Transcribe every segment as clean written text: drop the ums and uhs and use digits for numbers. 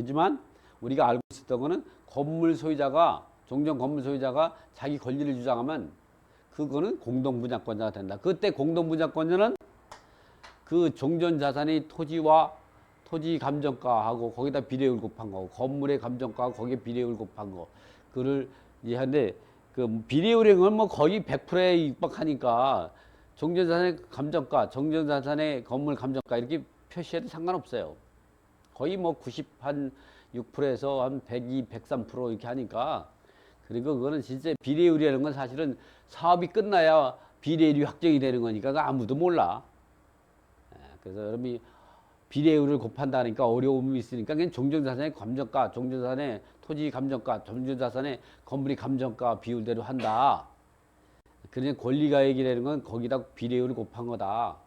그렇지만 우리가 알고 있었던 거는 건물 소유자가 종전 건물 소유자가 자기 권리를 주장하면 그거는 공동분양권자가 된다. 그때 공동분양권자는 그 종전 자산의 토지와 토지 감정가하고 거기다 비례율 곱한 거고 건물의 감정가하고 거기에 비례율 곱한 거 그를 이해하는데 그 비례율이 뭐 거의 100%에 육박하니까 종전 자산의 감정가, 종전 자산의 건물 감정가 이렇게 표시해도 상관없어요. 거의 뭐 96%에서 한 102, 103% 이렇게 하니까 그리고 그거는 진짜 비례율이라는 건 사실은 사업이 끝나야 비례율이 확정이 되는 거니까 아무도 몰라. 그래서 여러분이 비례율을 곱한다니까 어려움이 있으니까 그냥 종전자산의 감정가, 종전자산의 토지 감정가, 종전자산의 건물이 감정가 비율대로 한다. 그러니 권리가액이라는 건 거기다 비례율을 곱한 거다.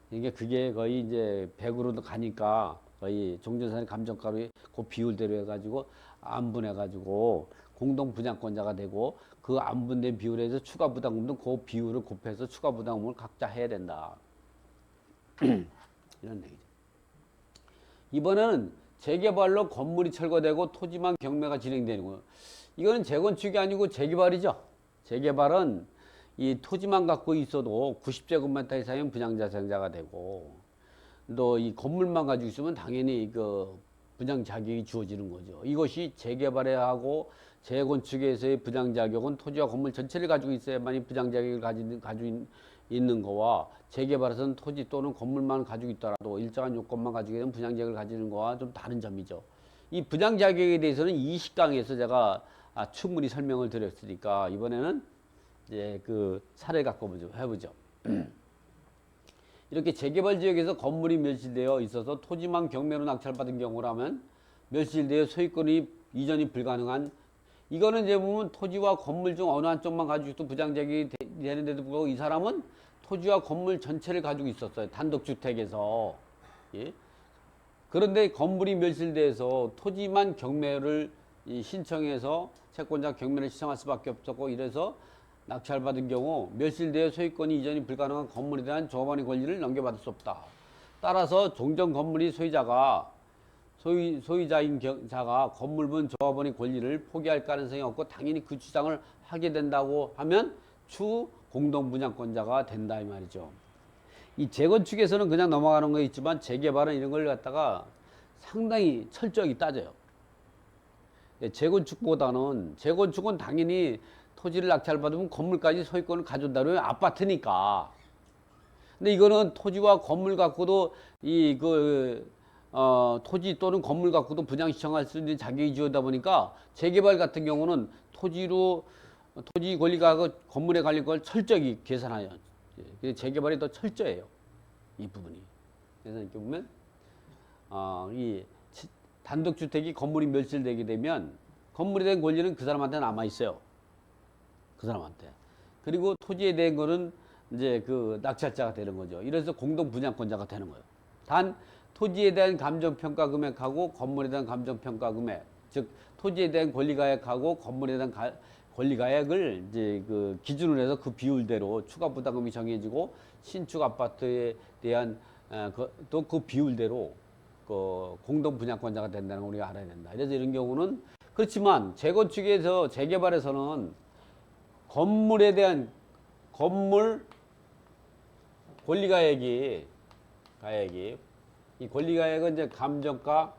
그러니까 그게 거의 이제 100으로 가니까 거의 종전자산의 감정가로 그 비율대로 해가지고 안분해가지고 공동분양권자가 되고 그 안분된 비율에서 추가 부담금도 그 비율을 곱해서 추가 부담금을 각자 해야 된다. 이런 얘기죠. 이번에는 재개발로 건물이 철거되고 토지만 경매가 진행되는 거예요. 이거는 재건축이 아니고 재개발이죠. 재개발은 이 토지만 갖고 있어도 90제곱미터 이상이면 분양자산자가 되고 또 이 건물만 가지고 있으면 당연히 그 분양 자격이 주어지는 거죠. 이것이 재개발에 하고 재건축에서의 분양 자격은 토지와 건물 전체를 가지고 있어야만이 분양 자격을 가지고 있는 거와 재개발에서는 토지 또는 건물만 가지고 있더라도 일정한 요건만 가지고 있는 분양 자격을 가지는 거와 좀 다른 점이죠. 이 분양 자격에 대해서는 20강에서 제가 충분히 설명을 드렸으니까 이번에는 이제 그 사례 갖고 해보죠. 이렇게 재개발 지역에서 건물이 멸실되어 있어서 토지만 경매로 낙찰받은 경우라면 멸실되어 소유권이 이전이 불가능한 이거는 이제 보면 토지와 건물 중 어느 한쪽만 가지고 있어도 부장자격이 되는데도 불구하고 이 사람은 토지와 건물 전체를 가지고 있었어요. 단독주택에서. 예? 그런데 건물이 멸실돼서 토지만 경매를 신청해서 채권자 경매를 신청할 수밖에 없었고 이래서 낙찰받은 경우 멸실되어 소유권이 이전이 불가능한 건물에 대한 조합원의 권리를 넘겨받을 수 없다. 따라서 종전 건물이 소유자인 자가 건물분 조합원의 권리를 포기할 가능성이 없고 당연히 그 주장을 하게 된다고 하면 추 공동분양권자가 된다 이 말이죠. 이 재건축에서는 그냥 넘어가는 거 있지만 재개발은 이런 걸 갖다가 상당히 철저하게 따져요. 재건축은 당연히 토지를 낙찰받으면 건물까지 소유권을 가져온다면 아파트니까. 근데 이거는 토지와 건물 갖고도 토지 또는 건물 갖고도 분양 신청할 수 있는 자격이 주어다 보니까 재개발 같은 경우는 토지 권리가 건물에 관련 걸 철저히 계산하여. 재개발이 더 철저해요. 이 부분이. 그래서 이렇게 보면 이 단독주택이 건물이 멸실되게 되면 건물에 대한 권리는 그 사람한테 남아 있어요. 그 사람한테. 그리고 토지에 대한 거는 이제 그 낙찰자가 되는 거죠. 이래서 공동분양권자가 되는 거예요. 단 토지에 대한 감정평가 금액하고 건물에 대한 감정평가 금액, 즉 토지에 대한 권리가액하고 건물에 대한 권리가액을 이제 그 기준으로 해서 그 비율대로 추가 부담금이 정해지고 신축 아파트에 대한 또 그 비율대로 그 공동분양권자가 된다는 걸 우리가 알아야 된다. 그래서 이런 경우는 그렇지만 재건축에서 재개발에서는 건물에 대한 건물 권리가액이 이 권리가액은 이제 감정가,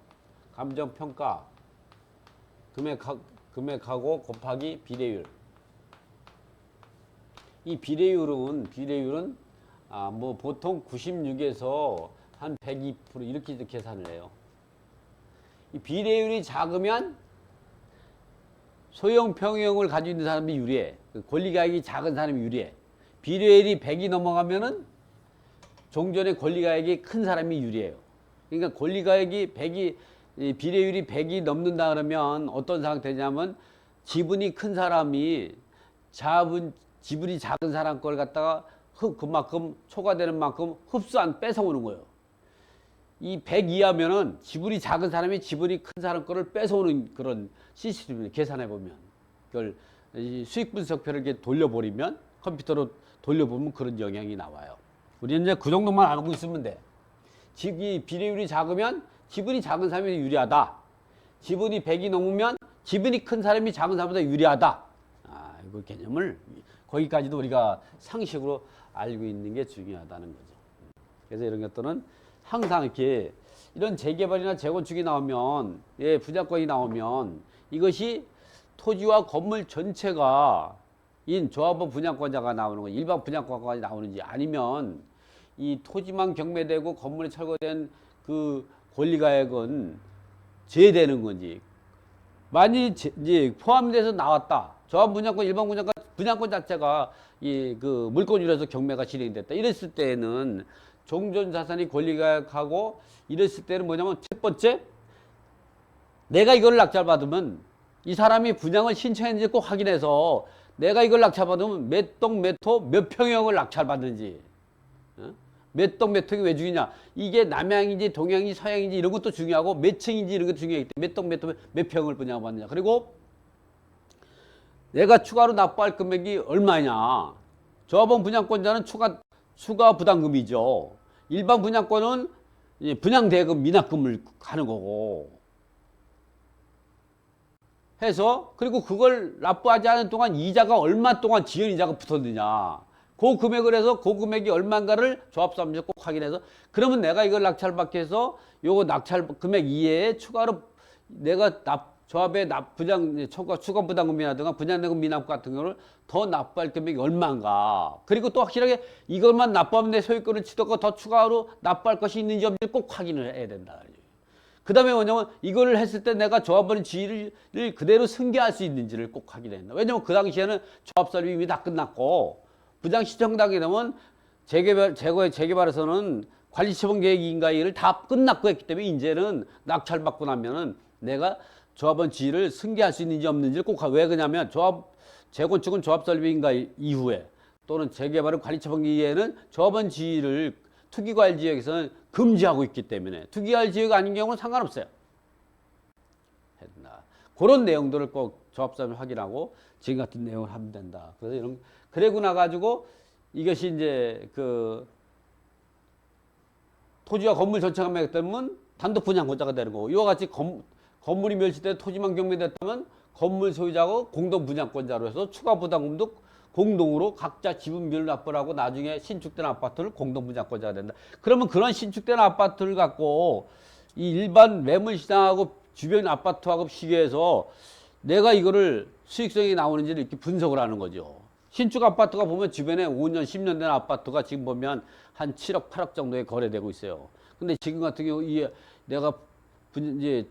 감정평가 금액하고 곱하기 비례율. 이 비례율은 뭐 보통 96에서 한 102% 이렇게 계산을 해요. 이 비례율이 작으면 소형 평형을 가지고 있는 사람이 유리해. 권리가액이 작은 사람이 유리해. 비례율이 100이 넘어가면은 종전의 권리가액이 큰 사람이 유리해요. 그러니까 권리가액이 100이 비례율이 100이 넘는다 그러면 어떤 상태냐면 지분이 큰 사람이 지분이 작은 사람 걸 갖다가 그만큼 초과되는 만큼 뺏어오는 거예요. 이 100 이하면은 지분이 작은 사람이 지분이 큰 사람 거를 뺏어오는 그런 시스템을 계산해 보면 그걸 수익 분석표를 이렇게 돌려버리면 컴퓨터로 돌려보면 그런 영향이 나와요. 우리는 이제 그 정도만 알고 있으면 돼. 이 비례율이 작으면 지분이 작은 사람이 유리하다. 지분이 100이 넘으면 지분이 큰 사람이 작은 사람보다 유리하다. 이거 개념을 거기까지도 우리가 상식으로 알고 있는 게 중요하다는 거죠. 그래서 이런 것들은 항상 이렇게 이런 재개발이나 재건축이 나오면, 분양권이 나오면 이것이 토지와 건물 전체가 인 조합원 분양권자가 나오는 거, 일반 분양권자가 나오는지, 아니면 이 토지만 경매되고 건물이 철거된 그 권리가액은 제외되는 건지. 만일 이제 포함돼서 나왔다. 조합 분양권, 일반 분양권 자체가 그 물권유래에서 경매가 진행됐다. 이랬을 때는 종전자산이 권리가액하고, 이랬을 때는 뭐냐면, 첫 번째, 내가 이걸 낙찰받으면 이 사람이 분양을 신청했는지 꼭 확인해서, 내가 이걸 낙찰받으면 몇 동 몇 호 몇 평형을 낙찰받는지, 몇 동 몇 평이 왜 중요냐, 이게 남향인지 동향인지 서향인지 이런 것도 중요하고, 몇 층인지 이런 것도 중요하기 때문에 몇 동 몇 호 몇 평을 분양받느냐. 그리고 내가 추가로 납부할 금액이 얼마냐. 조합원 분양권자는 추가 부담금이죠. 일반 분양권은 분양대금 미납금을 하는 거고 해서, 그리고 그걸 납부하지 않은 동안 이자가 얼마 동안 지연이자가 붙었느냐, 그 금액을 해서 그 금액이 얼마인가를 조합사무소 꼭 확인해서, 그러면 내가 이걸 낙찰받게 해서 요거 낙찰 금액 이외에 추가로 내가 조합에 추가 부담금이라든가 분양대금 미납금 같은 경우를 더 납부할 금액이 얼마인가, 그리고 또 확실하게 이것만 납부하면 내 소유권을 취득하고 더 추가로 납부할 것이 있는지 없는지 꼭 확인을 해야 된다. 그 다음에 뭐냐면, 이거를 했을 때 내가 조합원의 지위를 그대로 승계할 수 있는지를 꼭 확인해야 된다. 왜냐면 그 당시에는 조합설립이 이미 다 끝났고, 부장 신청당하게 되면 재개발에서는 관리처분 계획인가 이를 다 끝났고 했기 때문에, 이제는 낙찰받고 나면은 내가 조합원 지위를 승계할 수 있는지 없는지를 꼭 왜 그러냐면, 재건축은 조합설립인가 이후에, 또는 재개발은 관리처분 이후에는 조합원 지위를 투기과열 지역에서는 금지하고 있기 때문에, 투기과열 지역 아닌 경우는 상관없어요. 그런 내용들을 꼭 조합사무소 확인하고 지금 같은 내용을 하면 된다. 그래서 그러고 나가지고 이것이 이제 그 토지와 건물 전체가 매각되면 단독 분양권자가 되는 거고, 이와 같이 건물이 멸실돼 토지만 경매됐다면 건물 소유자하고 공동 분양권자로 해서 추가 부담금도 공동으로 각자 지분비를 납부하고 나중에 신축된 아파트를 공동 분양권자가 된다. 그러면 그런 신축된 아파트를 갖고 이 일반 매물시장하고 주변 아파트하고 비교해서 내가 이거를 수익성이 나오는지를 이렇게 분석을 하는 거죠. 신축 아파트가 보면 주변에 5년, 10년 된 아파트가 지금 보면 한 7억, 8억 정도에 거래되고 있어요. 근데 지금 같은 경우 내가 이제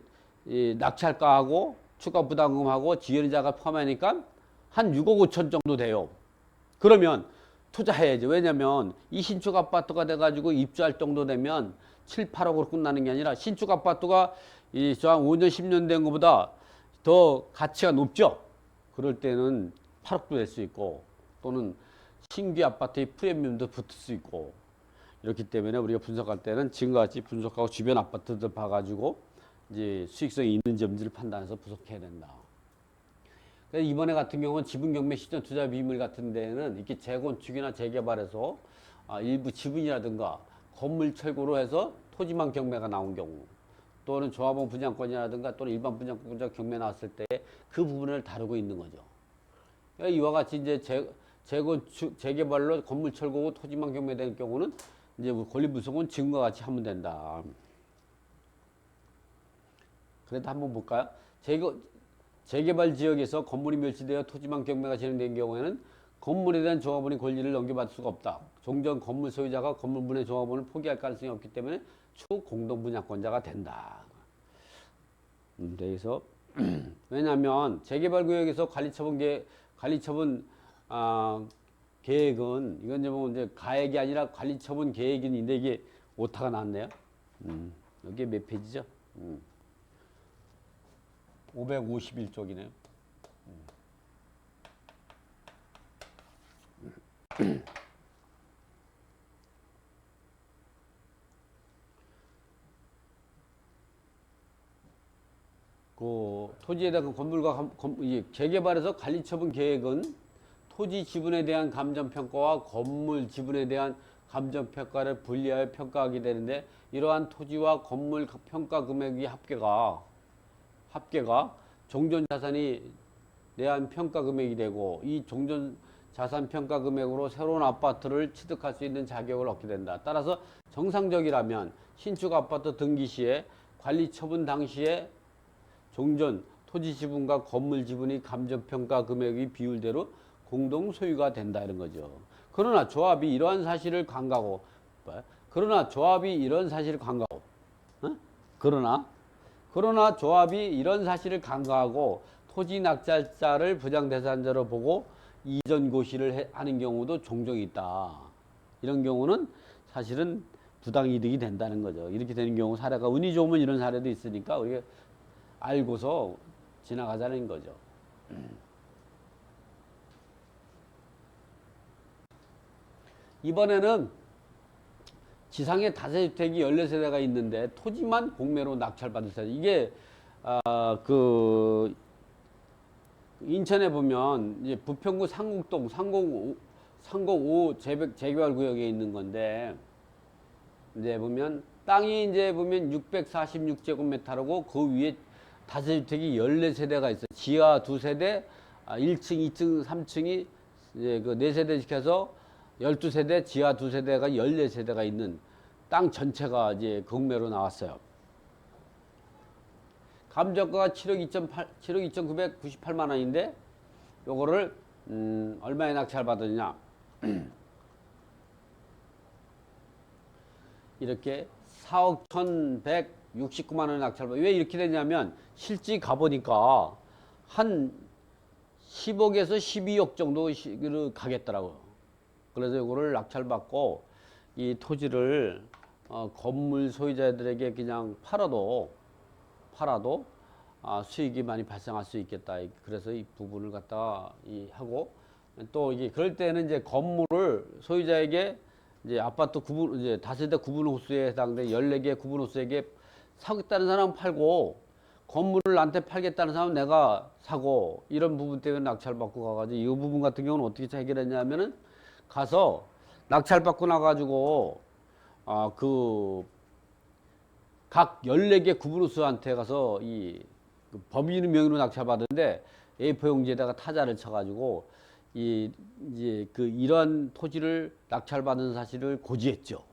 낙찰가하고 추가 부담금하고 지연이자가 포함하니까 한 6억 5천 정도 돼요. 그러면 투자해야죠. 왜냐면 이 신축 아파트가 돼가지고 입주할 정도 되면 7, 8억으로 끝나는 게 아니라, 신축 아파트가 한 5년, 10년 된 것보다 더 가치가 높죠. 그럴 때는 8억도 될 수 있고, 또는 신규 아파트의 프리미엄도 붙을 수 있고, 이렇기 때문에 우리가 분석할 때는 지금과 같이 분석하고 주변 아파트들 봐가지고 이제 수익성이 있는지 없는지를 판단해서 분석해야 된다. 그래서 이번에 같은 경우는 지분경매 시전 투자 비밀 같은 데는 이렇게 재건축이나 재개발해서 일부 지분이라든가 건물 철거로 해서 토지만 경매가 나온 경우, 또는 조합원 분양권이라든가 또는 일반 분양권자 경매 나왔을 때 그 부분을 다루고 있는 거죠. 그러니까 이와 같이 이제 재건축, 재개발로 건물 철거고 토지만 경매되는 경우는 이제 권리 분석은 지금과 같이 하면 된다. 그래도 한번 볼까요? 재개발 지역에서 건물이 멸실되어 토지만 경매가 진행된 경우에는 건물에 대한 조합원의 권리를 넘겨받을 수가 없다. 종전 건물 소유자가 건물분의 조합원을 포기할 가능성이 없기 때문에 공동분양권자가 된다. 그래서 왜냐하면 재개발 구역에서 관리처분 계획은, 이건 이제 가액이 아니라 관리처분 계획인데, 이게 오타가 나왔네요. 여기 몇 페이지죠? 551쪽이네요. 그 토지에 대한 건물과 재개발에서 관리처분 계획은 토지 지분에 대한 감정평가와 건물 지분에 대한 감정평가를 분리하여 평가하게 되는데, 이러한 토지와 건물 평가 금액의 합계가 합계가 종전자산이 내한 평가 금액이 되고 이 종전자산 평가 금액으로 새로운 아파트를 취득할 수 있는 자격을 얻게 된다. 따라서 정상적이라면 신축 아파트 등기 시에 관리 처분 당시에 종전 토지 지분과 건물 지분이 감정평가 금액의 비율대로 공동 소유가 된다 이런 거죠. 그러나 조합이 이러한 사실을 간과하고 그러나 조합이 이런 사실을 간과하고 토지 낙찰자를 부당대상자로 보고 이전 고시를 하는 경우도 종종 있다. 이런 경우는 사실은 부당이득이 된다는 거죠. 이렇게 되는 경우 사례가 운이 좋으면 이런 사례도 있으니까 우리가 알고서 지나가자는 거죠. 이번에는 지상에 다세주택이 14세대가 있는데 토지만 공매로 낙찰받을 때 이게 인천에 보면 이제 부평구 상곡동 305 재개발구역에 있는 건데 이제 보면 땅이 이제 보면 646제곱미터고 그 위에 다세주택이 14세대가 있어요. 지하 2세대, 1층, 2층, 3층이 이제 그 4세대 시켜서 12세대, 지하 2세대가 14세대가 있는 땅 전체가 이제 공매로 나왔어요. 감정가가 7억 2,998만 원인데 요거를 얼마에 낙찰받았냐? 이렇게 4억 1,169만 원에 낙찰받았어요. 왜 이렇게 되냐면 실제 가보니까 한 10억에서 12억 정도 가겠더라고요. 그래서 이거를 낙찰받고 이 토지를 건물 소유자들에게 그냥 팔아도 수익이 많이 발생할 수 있겠다. 그래서 이 부분을 갖다가 하고 또 이게 그럴 때는 이제 건물을 소유자에게 이제 아파트 구분 이제 다세대 구분 호수에 해당된 14개 구분 호수에게 사겠다는 사람은 팔고 건물을 나한테 팔겠다는 사람은 내가 사고 이런 부분 때문에 낙찰받고 가가지고 이 부분 같은 경우는 어떻게 해결했냐면은 가서 낙찰받고 나가지고 각 14개 구분호수한테 가서 그 법인 명의로 낙찰받은데 A4 용지에다가 타자를 쳐가지고 이제 이러한 토지를 낙찰받은 사실을 고지했죠.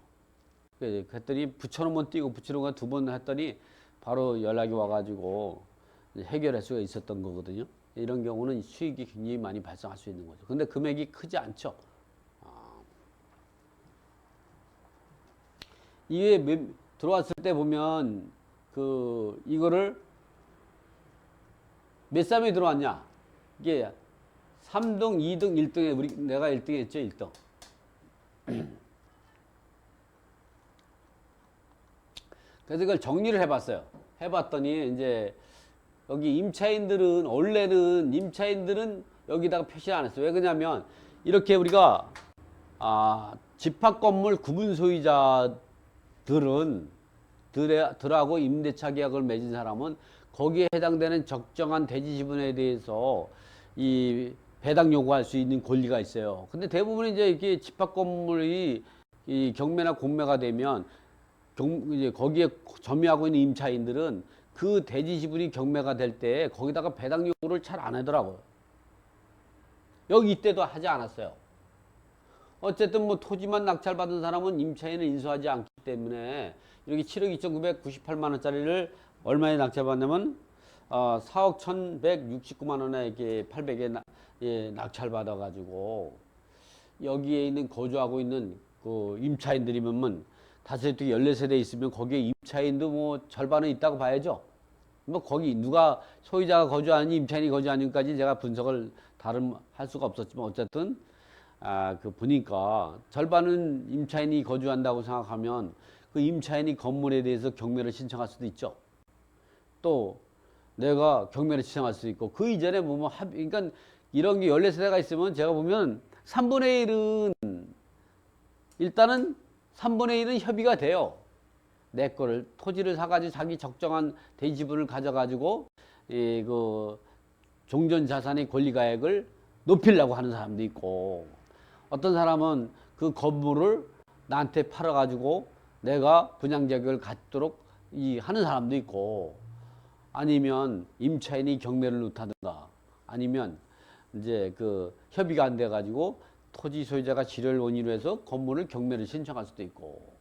그랬더니 붙여놓으면 띄고 붙여놓으면 2번 했더니 바로 연락이 와가지고 해결할 수가 있었던 거거든요. 이런 경우는 수익이 굉장히 많이 발생할 수 있는 거죠. 근데 금액이 크지 않죠. 이게 들어왔을 때 보면 이거를 몇 삼이 들어왔냐? 이게 3등, 2등, 1등에 내가 1등 했죠, 1등. 그래서 이걸 정리를 해봤어요. 해봤더니 이제 여기 원래는 임차인들은 여기다가 표시를 안 했어요. 왜 그러냐면 이렇게 우리가 집합 건물 구분 소유자들하고 임대차 계약을 맺은 사람은 거기에 해당되는 적정한 대지 지분에 대해서 이 배당 요구할 수 있는 권리가 있어요. 근데 대부분 이제 이렇게 집합 건물이 이 경매나 공매가 되면 이제 거기에 점유하고 있는 임차인들은 그 대지 지분이 경매가 될 때 거기다가 배당 요구를 잘 안 하더라고요. 여기 이때도 하지 않았어요. 어쨌든 뭐 토지만 낙찰받은 사람은 임차인을 인수하지 않기 때문에 이렇게 7억 2,998만 원짜리를 얼마에 낙찰받냐면 4억 1,169만 원에 이렇게 800에 낙찰받아 가지고 여기에 있는 거주하고 있는 그 임차인들이면 다세대 14세대 있으면 거기에 임차인도 뭐 절반은 있다고 봐야죠. 뭐 거기 누가 소유자가 거주하는지 임차인이 거주하는지까지 제가 분석을 할 수가 없었지만 어쨌든 보니까 절반은 임차인이 거주한다고 생각하면 그 임차인이 건물에 대해서 경매를 신청할 수도 있죠. 또 내가 경매를 신청할 수도 있고 그 이전에 보면 그러니까 이런 게 14세대가 있으면 제가 보면 3분의 1은 일단은 3분의 1은 협의가 돼요. 내 거를 토지를 사가지고 자기 적정한 대지 지분을 가져가지고 그 종전 자산의 권리가액을 높이려고 하는 사람도 있고 어떤 사람은 그 건물을 나한테 팔아가지고 내가 분양 자격을 갖도록 하는 사람도 있고 아니면 임차인이 경매를 못하든가 아니면 이제 그 협의가 안 돼 가지고 토지 소유자가 질을 원인으로 해서 건물을 경매를 신청할 수도 있고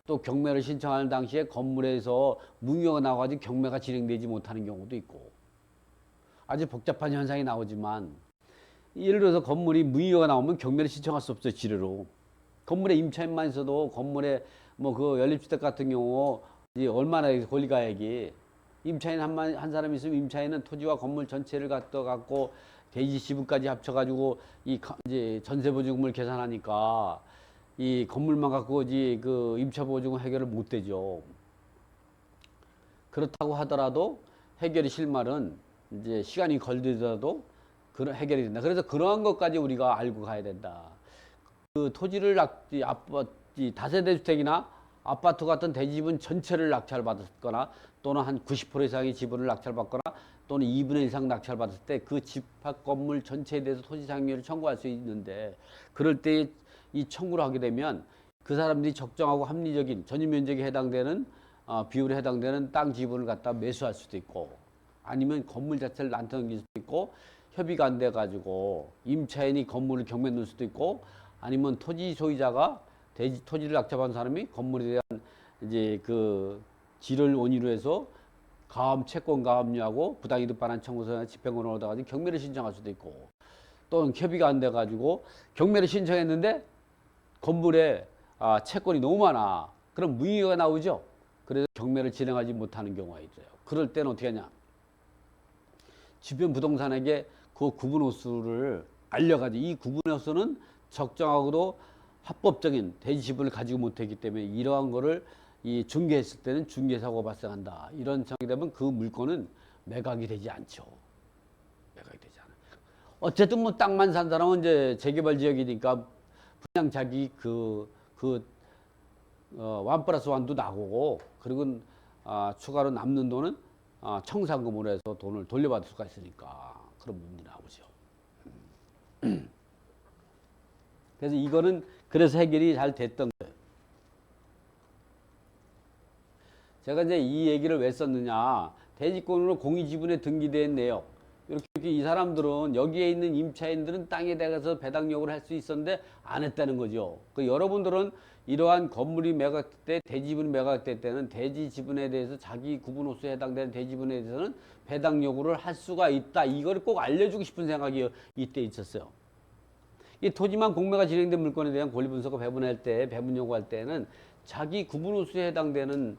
또 경매를 신청하는 당시에 건물에서 무효가 나와가지고 경매가 진행되지 못하는 경우도 있고 아주 복잡한 현상이 나오지만 예를 들어서 건물이 무효가 나오면 경매를 신청할 수 없어요. 지뢰로. 건물에 임차인만 있어도 건물에 뭐 그 연립주택 같은 경우 얼마나 권리가액이 임차인 한 사람 있으면 임차인은 토지와 건물 전체를 갖고 대지 지분까지 합쳐가지고 이제 전세보증금을 계산하니까 이 건물만 갖고 그 임차보증금 해결을 못 되죠. 그렇다고 하더라도 해결이 실말은 이제 시간이 걸리더라도 그런 해결이 된다. 그래서 그러한 것까지 우리가 알고 가야 된다. 그 토지를 다세대 주택이나 아파트 같은 대지분 전체를 낙찰받았거나 또는 한 90% 이상의 지분을 낙찰받거나 또는 2분의 1 이상 낙찰받았을 때 그 집합 건물 전체에 대해서 토지상여를 청구할 수 있는데 그럴 때 이 청구를 하게 되면 그 사람들이 적정하고 합리적인 전유면적에 해당되는 비율에 해당되는 땅 지분을 갖다 매수할 수도 있고 아니면 건물 자체를 나한테 넘길 수도 있고 협의가 안 돼 가지고 임차인이 건물을 경매 넣을 수도 있고 아니면 토지 소유자가 토지를 낙찰받은 사람이 건물에 대한 이제 그 질을 원인으로 해서 채권 가압류하고 부당이득 반환 청구서나 집행권을 얻어가지고 경매를 신청할 수도 있고 또는 협의가 안 돼 가지고 경매를 신청했는데 건물에 채권이 너무 많아. 그럼 무효가 나오죠. 그래서 경매를 진행하지 못하는 경우가 있어요. 그럴 때는 어떻게 하냐? 주변 부동산에게 그 구분호수를 알려가지고 이 구분호수는 적정하고도 합법적인 대지 지분을 가지고 못했기 때문에 이러한 거를 중개했을 때는 중개사고가 발생한다. 이런 상황이 되면 그 물건은 매각이 되지 않죠. 매각이 되지 않아요. 어쨌든 뭐 땅만 산 사람은 이제 재개발 지역이니까 그냥 자기 1+1도 나오고 그리고 추가로 남는 돈은 청산금으로 해서 돈을 돌려받을 수가 있으니까 그런 부분이 나오죠. 그래서 이거는 그래서 해결이 잘 됐던 거예요. 제가 이제 이 얘기를 왜 썼느냐. 대지권으로 공유지분에 등기된 내역. 이렇게 이 사람들은 여기에 있는 임차인들은 땅에 대해서 배당 요구를 할 수 있었는데 안 했다는 거죠. 여러분들은 이러한 건물이 매각될 때 대지분이 매각될 때는 대지 지분에 대해서 자기 구분호수에 해당되는 대지분에 대해서는 배당 요구를 할 수가 있다. 이걸 꼭 알려주고 싶은 생각이 이때 있었어요. 이 토지만 공매가 진행된 물건에 대한 권리분석과 배분할 때, 배분 요구할 때는 자기 구분호수에 해당되는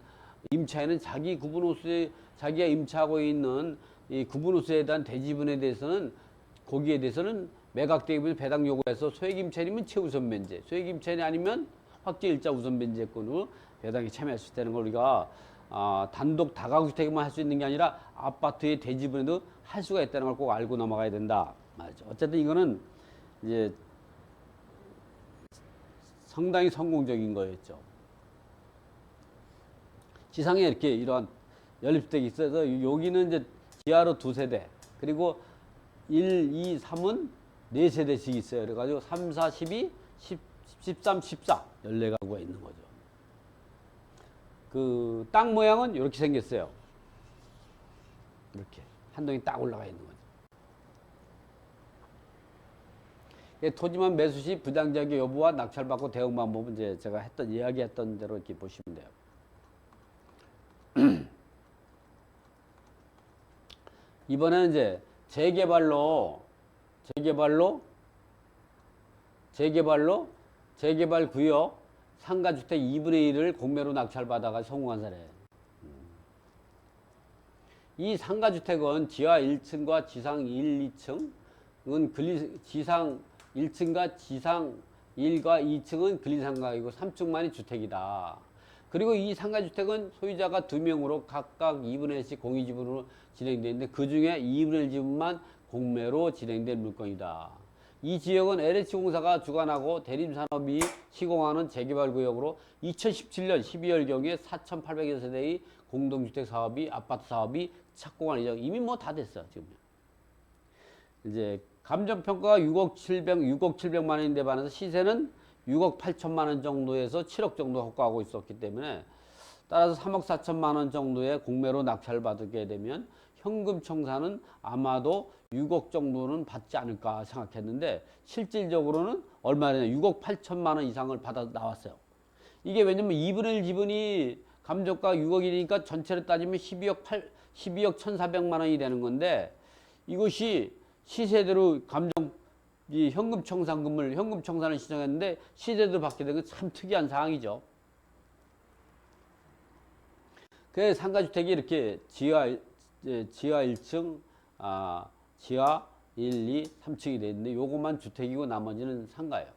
임차인은 자기 구분호수에 자기가 임차하고 있는 이 구분호수에 대한 대지분에 대해서는 거기에 대해서는 매각대금을 배당 요구해서 소액임차인이면 최우선 면제, 소액임차인이 아니면 확정일자 우선 면제권으로 배당에 참여할 수 있다는 걸 우리가 단독 다가구주택에만 할 수 있는 게 아니라 아파트의 대지분에도 할 수가 있다는 걸 꼭 알고 넘어가야 된다. 맞죠. 어쨌든 이거는 이제 상당히 성공적인 거였죠. 지상에 이렇게 이러한 연립주택이 있어서 여기는 이제 지하로 2세대 그리고 1, 2, 3은 4세대씩 있어요. 그래가지고 3, 4, 12, 13, 14 14가구가 있는 거죠. 그 땅 모양은 이렇게 생겼어요. 이렇게 한 동이 딱 올라가 있는 거죠. 토지만 매수 시 부당자격 여부와 낙찰받고 대응 방법은 이제 제가 이야기했던 대로 이렇게 보시면 돼요. 이번에는 이제 재개발 구역 상가주택 2분의 1을 공매로 낙찰받아가 성공한 사례. 이 상가주택은 지하 1층과 지상 1, 2층은 지상 1층과 지상 1과 2층은 근린상가이고 3층만이 주택이다. 그리고 이 상가주택은 소유자가 2명으로 각각 2분의 1씩 공유지분으로 진행되는데 그 중에 2분의 1 지분만 공매로 진행된 물건이다. 이 지역은 LH공사가 주관하고 대림산업이 시공하는 재개발구역으로 2017년 12월경에 4,800여 세대의 공동주택 사업이 아파트 사업이 착공할 예정. 이미 뭐 다 됐어 지금. 이제 감정평가가 6억 700만 원인데 반해서 시세는 6억 8천만 원 정도에서 7억 정도 호가하고 있었기 때문에 따라서 3억 4천만 원 정도의 공매로 낙찰을 받게 되면 현금 청산은 아마도 6억 정도는 받지 않을까 생각했는데 실질적으로는 얼마냐 6억 8천만 원 이상을 받아 나왔어요. 이게 왜냐면 2분의 1 지분이 감정가 6억이니까 전체를 따지면 12억 1,400만 원이 되는 건데 이것이 시세대로 이 현금 청산을 신청했는데 시세대로 받게 된 건 참 특이한 상황이죠. 그래서 상가주택이 이렇게 지하 1층, 지하 1, 2, 3층이 돼 있는데 요것만 주택이고 나머지는 상가예요.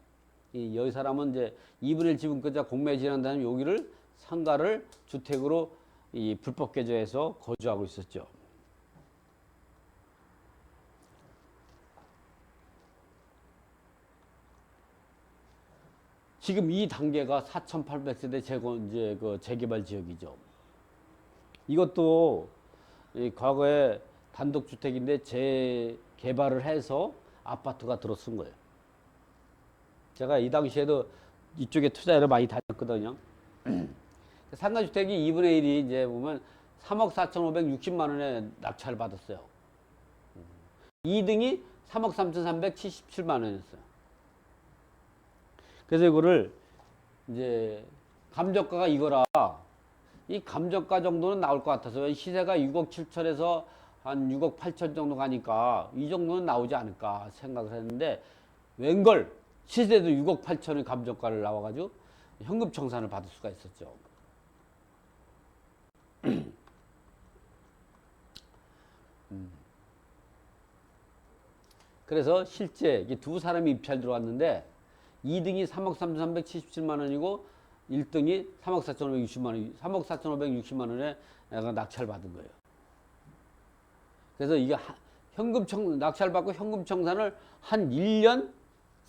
여기 사람은 이제 2분의 1 지분권자 공매 지난 다음에 여기를 상가를 주택으로 불법 개조해서 거주하고 있었죠. 지금 이 단계가 4,800세대 재개발 지역이죠. 이것도 과거에 단독주택인데 재개발을 해서 아파트가 들어선 거예요. 제가 이 당시에도 이쪽에 투자를 많이 다녔거든요. 상가주택이 2분의 1이 이제 보면 3억 4,560만 원에 낙찰을 받았어요. 2등이 3억 3,377만 원이었어요. 그래서 이거를 이제 감정가가 이거라 이 감정가 정도는 나올 것 같아서 시세가 6억 7천에서 한 6억 8천 정도 가니까 이 정도는 나오지 않을까 생각을 했는데 웬걸 시세도 6억 8천의 감정가를 나와가지고 현금 청산을 받을 수가 있었죠. 그래서 실제 두 사람이 입찰 들어왔는데 2등이 3억 3,377만 원이고 1등이 3억 4,560만 원, 3억 4,560만 원에 내가 낙찰 받은 거예요. 그래서 이게 낙찰 받고 현금 청산을 한 1년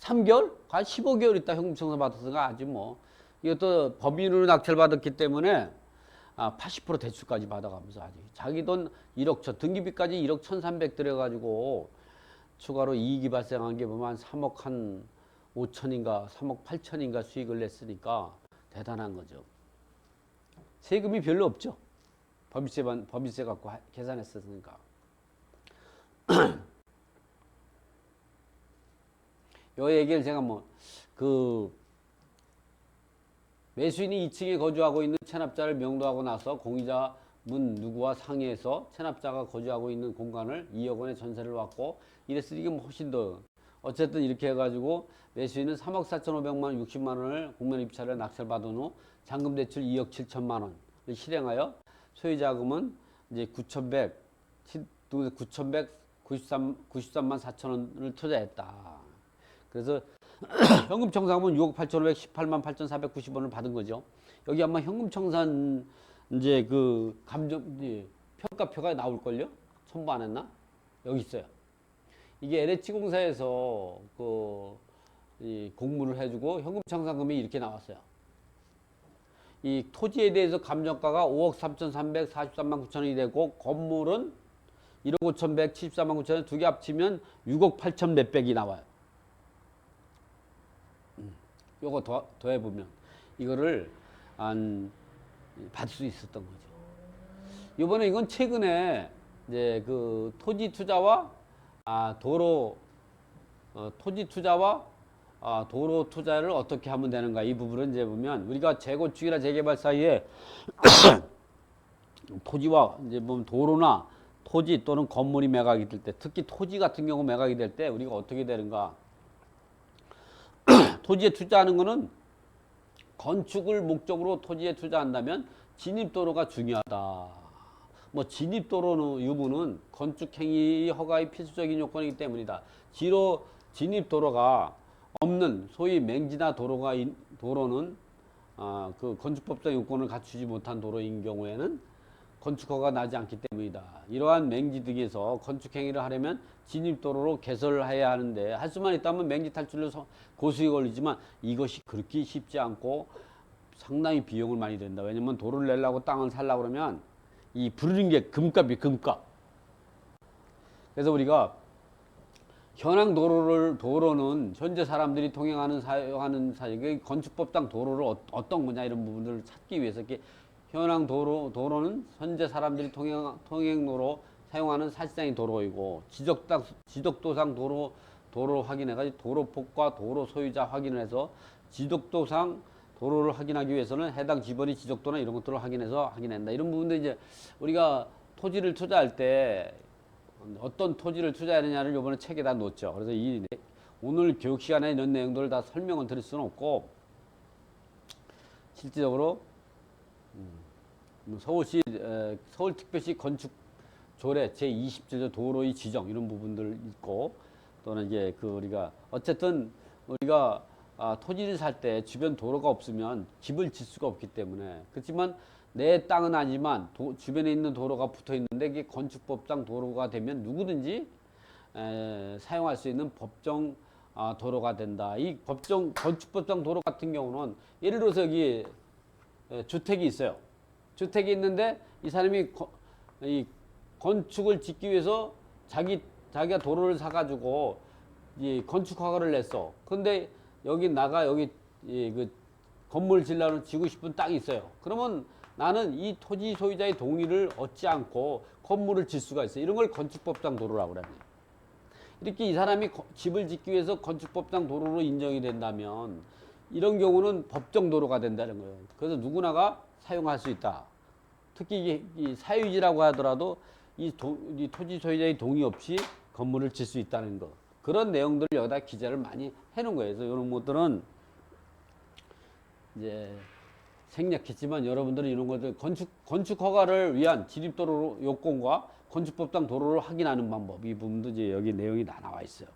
3개월? 한 15개월 있다 현금 청산 받았으니까 아주 뭐 이것도 법인으로 낙찰 받았기 때문에 80% 대출까지 받아가면서 아주 자기 돈 1억 천 등기비까지 1억 1,300 들여가지고 추가로 이익이 발생한 게 보면 한 3억 한 5천인가 3억 8천인가 수익을 냈으니까 대단한 거죠. 세금이 별로 없죠. 법인세 갖고 계산했으니까. 요 얘기를 제가 매수인이 2층에 거주하고 있는 체납자를 명도하고 나서 공유자 문 누구와 상의해서 체납자가 거주하고 있는 공간을 2억 원의 전세를 받고 이랬으니 이게 훨씬 더 어쨌든 이렇게 해가지고 매수인은 3억 4,500만 60만 원을 공면 입찰을 낙찰 받은 후 잔금 대출 2억 7천만 원을 실행하여 소유자금은 이제 9,193만 4천 원을 투자했다. 그래서 현금 청산금은 6억 8,518만 8,490원을 받은 거죠. 여기 아마 현금 청산 이제 평가표가 나올걸요? 첨부 안 했나? 여기 있어요. 이게 LH공사에서 공모를 해주고 현금 청산금이 이렇게 나왔어요. 이 토지에 대해서 감정가가 5억 3,343만 9천 원이 되고 건물은 1억 5,174만 9천 원 두 개 합치면 6억 8천 몇백이 나와요. 요거 더해보면 이거를 받을 수 있었던 거죠. 이번에 이건 최근에 이제 토지 투자와 도로 투자를 어떻게 하면 되는가 이 부분은 이제 보면 우리가 재건축이나 재개발 사이에 토지와 이제 보면 도로나 토지 또는 건물이 매각이 될 때 특히 토지 같은 경우 매각이 될 때 우리가 어떻게 되는가 토지에 투자하는 거는 건축을 목적으로 토지에 투자한다면 진입도로가 중요하다. 진입도로 유무는 건축행위 허가의 필수적인 요건이기 때문이다. 진입도로가 없는 소위 맹지나 도로는 건축법적 요건을 갖추지 못한 도로인 경우에는 건축허가 나지 않기 때문이다. 이러한 맹지 등에서 건축행위를 하려면 진입도로로 개설을 해야 하는데 할 수만 있다면 맹지 탈출로 고수익이 걸리지만 이것이 그렇게 쉽지 않고 상당히 비용을 많이 든다. 왜냐면 도로를 내려고 땅을 살려고 그러면 이 부르는 게 금값이 금값. 그래서 우리가 현황 도로는 현재 사람들이 통행하는 사용하는 건축법상 도로를 어떤 거냐 이런 부분들을 찾기 위해서 이렇게 현황 도로는 현재 사람들이 통행로로 사용하는 사실상의 도로이고 지적도상 도로 확인해가지고 도로폭과 도로 소유자 확인을 해서 지적도상 도로를 확인하기 위해서는 해당 지번이 지적도나 이런 것들을 확인한다. 이런 부분도 이제 우리가 토지를 투자할 때 어떤 토지를 투자하느냐를 이번에 책에다 놓죠. 그래서 오늘 교육 시간에 이런 내용들을 다 설명을 드릴 수는 없고, 실질적으로 서울특별시 건축조례 제20조 도로의 지정 이런 부분들 있고, 또는 이제 우리가 어쨌든 우리가 토지를 살 때 주변 도로가 없으면 집을 짓 수가 없기 때문에, 그렇지만 내 땅은 아니지만 주변에 있는 도로가 붙어 있는데 이게 건축법상 도로가 되면 누구든지 사용할 수 있는 법정 도로가 된다. 이 건축법상 도로 같은 경우는 예를 들어서 여기 주택이 있어요. 주택이 있는데 이 사람이 이 건축을 짓기 위해서 자기가 도로를 사가지고 이 건축 허가를 냈어. 근데 여기 그 건물 지고 싶은 땅이 있어요. 그러면 나는 이 토지 소유자의 동의를 얻지 않고 건물을 질 수가 있어요. 이런 걸 건축법상 도로라고 그래요. 이렇게 이 사람이 집을 짓기 위해서 건축법상 도로로 인정이 된다면 이런 경우는 법정 도로가 된다는 거예요. 그래서 누구나가 사용할 수 있다. 특히 이 사유지라고 하더라도 이 토지 소유자의 동의 없이 건물을 질 수 있다는 거. 그런 내용들을 여기다 기재를 많이 해놓은 거예요. 그래서 이런 것들은 이제 생략했지만 여러분들은 이런 것들 건축 허가를 위한 지립도로 요건과 건축법상 도로를 확인하는 방법, 이 부분도 이제 여기 내용이 다 나와 있어요.